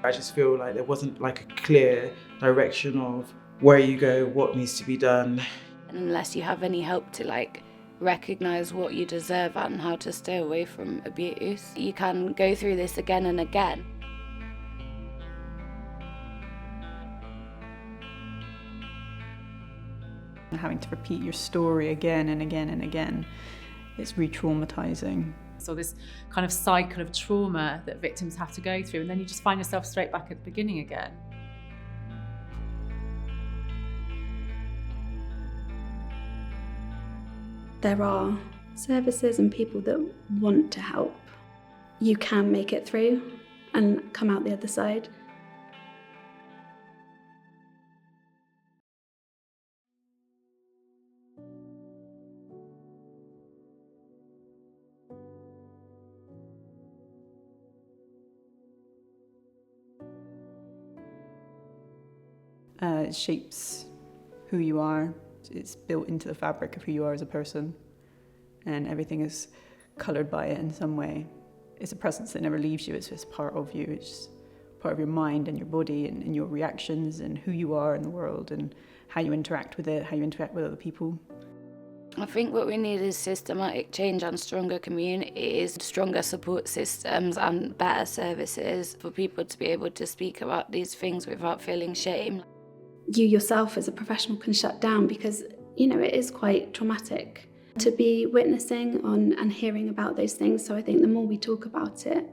I just feel like there wasn't like a clear direction of where you go, what needs to be done. And unless you have any help to like recognise what you deserve and how to stay away from abuse, you can go through this again and again. Having to repeat your story again and again and again, it's re-traumatising. So this kind of cycle of trauma that victims have to go through, and then you just find yourself straight back at the beginning again. There are services and people that want to help. You can make it through and come out the other side. It shapes who you are. It's built into the fabric of who you are as a person, and everything is coloured by it in some way. It's a presence that never leaves you. It's just part of you. It's part of your mind and your body and your reactions and who you are in the world and how you interact with it, how you interact with other people. I think what we need is systematic change and stronger communities, stronger support systems and better services for people to be able to speak about these things without feeling shame. You yourself as a professional can shut down because, it is quite traumatic to be witnessing on and hearing about those things. So I think the more we talk about it,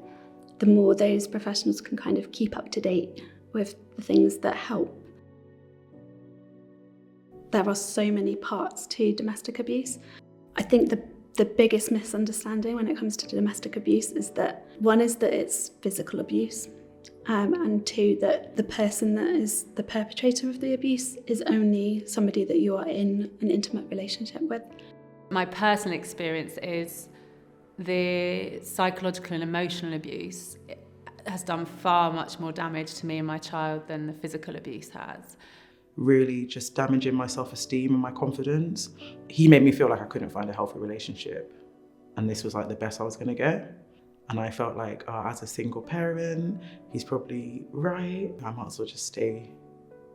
the more those professionals can kind of keep up to date with the things that help. There are so many parts to domestic abuse. I think the biggest misunderstanding when it comes to domestic abuse is that, one is that it's physical abuse, and two, that the person that is the perpetrator of the abuse is only somebody that you are in an intimate relationship with. My personal experience is the psychological and emotional abuse has done far much more damage to me and my child than the physical abuse has. Really just damaging my self-esteem and my confidence. He made me feel like I couldn't find a healthy relationship, and this was like the best I was gonna get. And I felt like, as a single parent, he's probably right. I might as well just stay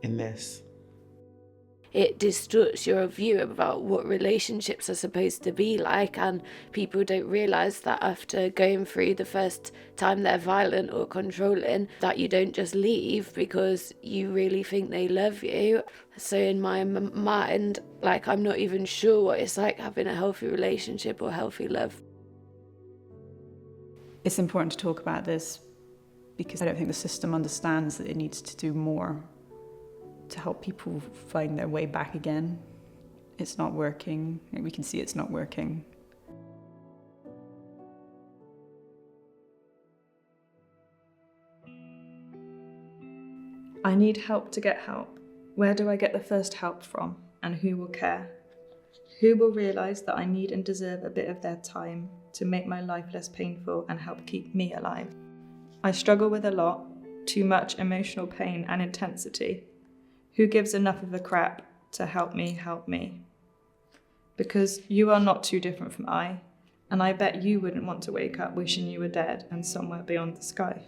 in this. It distorts your view about what relationships are supposed to be like, and people don't realise that after going through the first time they're violent or controlling, that you don't just leave because you really think they love you. So in my mind, I'm not even sure what it's like having a healthy relationship or healthy love. It's important to talk about this because I don't think the system understands that it needs to do more to help people find their way back again. It's not working. We can see it's not working. I need help to get help. Where do I get the first help from? And who will care? Who will realise that I need and deserve a bit of their time to make my life less painful and help keep me alive? I struggle with a lot, too much emotional pain and intensity. Who gives enough of a crap to help me help me? Because you are not too different from I, and I bet you wouldn't want to wake up wishing you were dead and somewhere beyond the sky.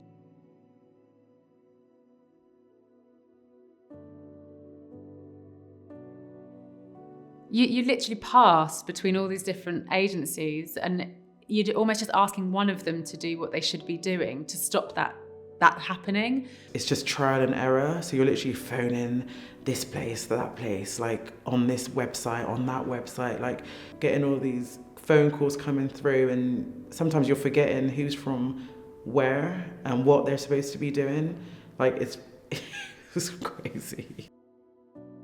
You literally pass between all these different agencies, and you're almost just asking one of them to do what they should be doing to stop that happening. It's just trial and error. So you're literally phoning this place, that place, on this website, on that website, getting all these phone calls coming through, and sometimes you're forgetting who's from where and what they're supposed to be doing. It's crazy.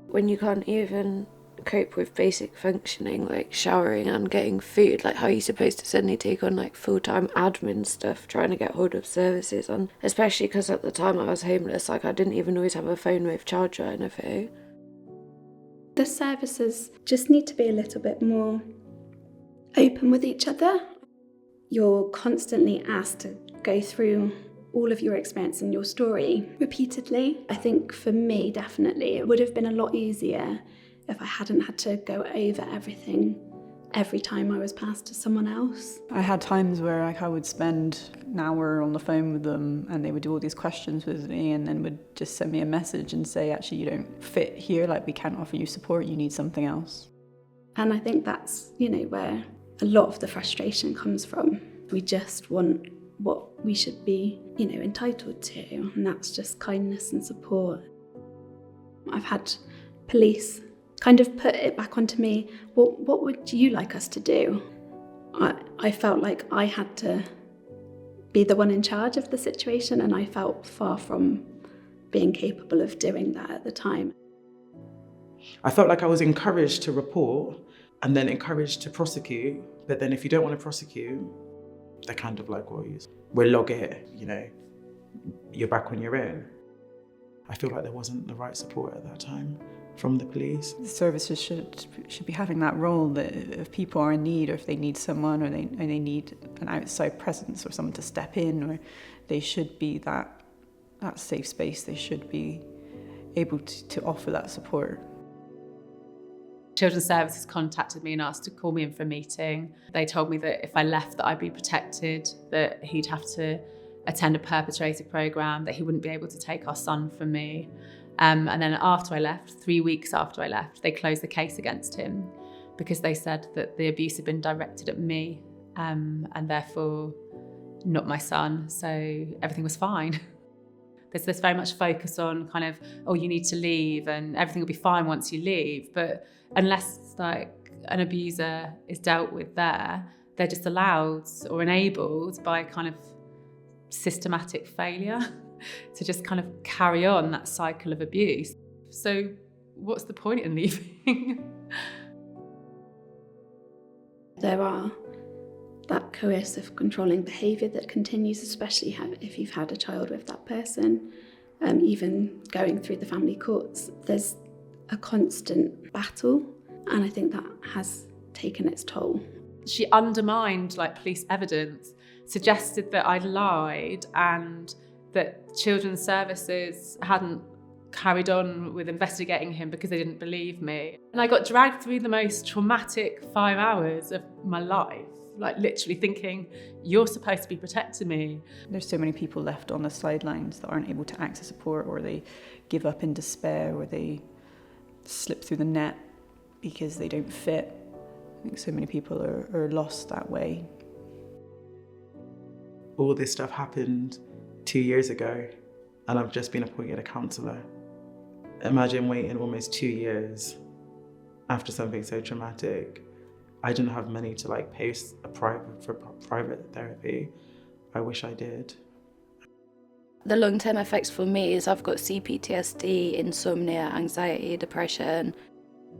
When you can't even cope with basic functioning like showering and getting food, how are you supposed to suddenly take on full-time admin stuff trying to get hold of services? And especially because at the time I was homeless, I didn't even always have a phone with charger or anything. The services just need to be a little bit more open with each other. You're constantly asked to go through all of your experience and your story repeatedly. I think for me, definitely, it would have been a lot easier if I hadn't had to go over everything every time I was passed to someone else. I had times where I would spend an hour on the phone with them and they would do all these questions with me and then would just send me a message and say, actually, you don't fit here, like we can't offer you support, you need something else. And I think that's, where a lot of the frustration comes from. We just want what we should be, entitled to, and that's just kindness and support. I've had police kind of put it back onto me, what would you like us to do? I felt like I had to be the one in charge of the situation, and I felt far from being capable of doing that at the time. I felt like I was encouraged to report and then encouraged to prosecute, but then if you don't want to prosecute, they're kind of like, well, we'll log it, you're back on your own. I feel like there wasn't the right support at that time from the police. The services should be having that role that if people are in need, or if they need someone, or they need an outside presence or someone to step in, or they should be that safe space. They should be able to offer that support. Children's Services contacted me and asked to call me in for a meeting. They told me that if I left that I'd be protected, that he'd have to attend a perpetrator programme, that he wouldn't be able to take our son from me. And then after I left, 3 weeks after I left, they closed the case against him because they said that the abuse had been directed at me and therefore not my son. So everything was fine. There's this very much focus on kind of, oh, you need to leave and everything will be fine once you leave. But unless an abuser is dealt with there, they're just allowed or enabled by kind of systematic failure to just kind of carry on that cycle of abuse. So what's the point in leaving? There are that coercive controlling behaviour that continues, especially if you've had a child with that person. Even going through the family courts, there's a constant battle, and I think that has taken its toll. She undermined police evidence, suggested that I'd lied and that Children's Services hadn't carried on with investigating him because they didn't believe me. And I got dragged through the most traumatic 5 hours of my life, literally thinking, you're supposed to be protecting me. There's so many people left on the sidelines that aren't able to access support, or they give up in despair, or they slip through the net because they don't fit. I think so many people are lost that way. All this stuff happened 2 years ago, and I've just been appointed a counsellor. Imagine waiting almost 2 years after something so traumatic. I didn't have money to pay for private therapy. I wish I did. The long-term effects for me is I've got CPTSD, insomnia, anxiety, depression.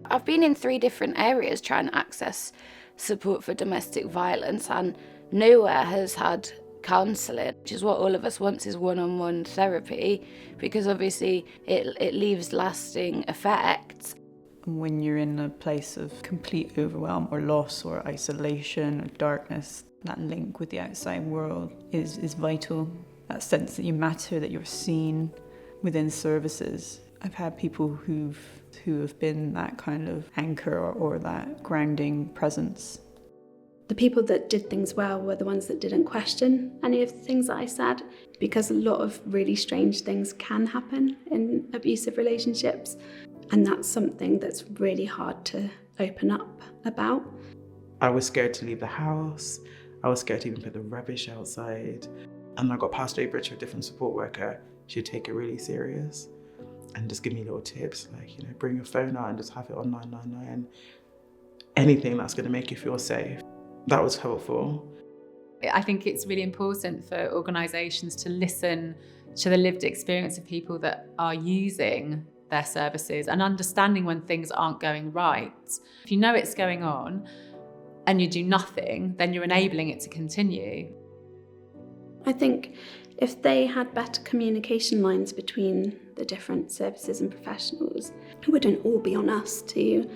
I've been in 3 different areas trying to access support for domestic violence, and nowhere has had counselling, which is what all of us want, is one-on-one therapy, because obviously it leaves lasting effects. When you're in a place of complete overwhelm or loss or isolation or darkness, that link with the outside world is vital. That sense that you matter, that you're seen within services. I've had people who have been that kind of anchor or that grounding presence. The people that did things well were the ones that didn't question any of the things that I said, because a lot of really strange things can happen in abusive relationships, and that's something that's really hard to open up about. I was scared to leave the house. I was scared to even put the rubbish outside. And I got passed over to a different support worker. She'd take it really serious and just give me little tips, bring your phone out and just have it on 999. Anything that's going to make you feel safe. That was helpful. I think it's really important for organisations to listen to the lived experience of people that are using their services and understanding when things aren't going right. If you know it's going on and you do nothing, then you're enabling it to continue. I think if they had better communication lines between the different services and professionals, it wouldn't all be on us to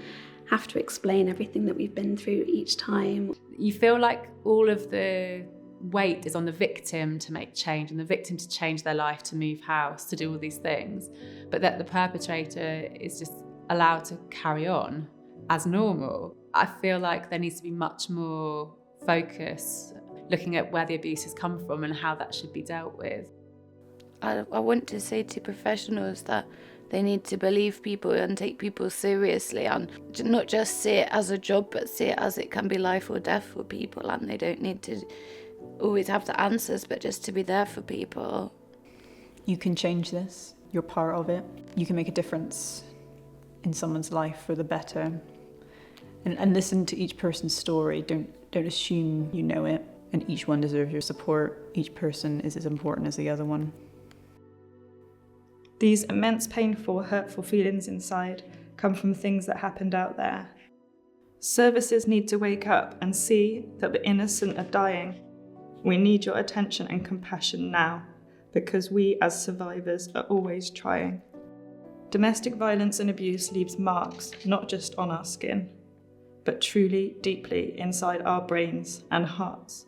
have to explain everything that we've been through each time. You feel like all of the weight is on the victim to make change, and the victim to change their life, to move house, to do all these things, but that the perpetrator is just allowed to carry on as normal. I feel like there needs to be much more focus looking at where the abuse has come from and how that should be dealt with. I want to say to professionals that they need to believe people and take people seriously, and not just see it as a job, but see it as it can be life or death for people, and they don't need to always have the answers, but just to be there for people. You can change this. You're part of it. You can make a difference in someone's life for the better. And listen to each person's story. Don't assume you know it. And each one deserves your support. Each person is as important as the other one. These immense, painful, hurtful feelings inside come from things that happened out there. Services need to wake up and see that the innocent are dying. We need your attention and compassion now, because we as survivors are always trying. Domestic violence and abuse leaves marks not just on our skin, but truly deeply inside our brains and hearts.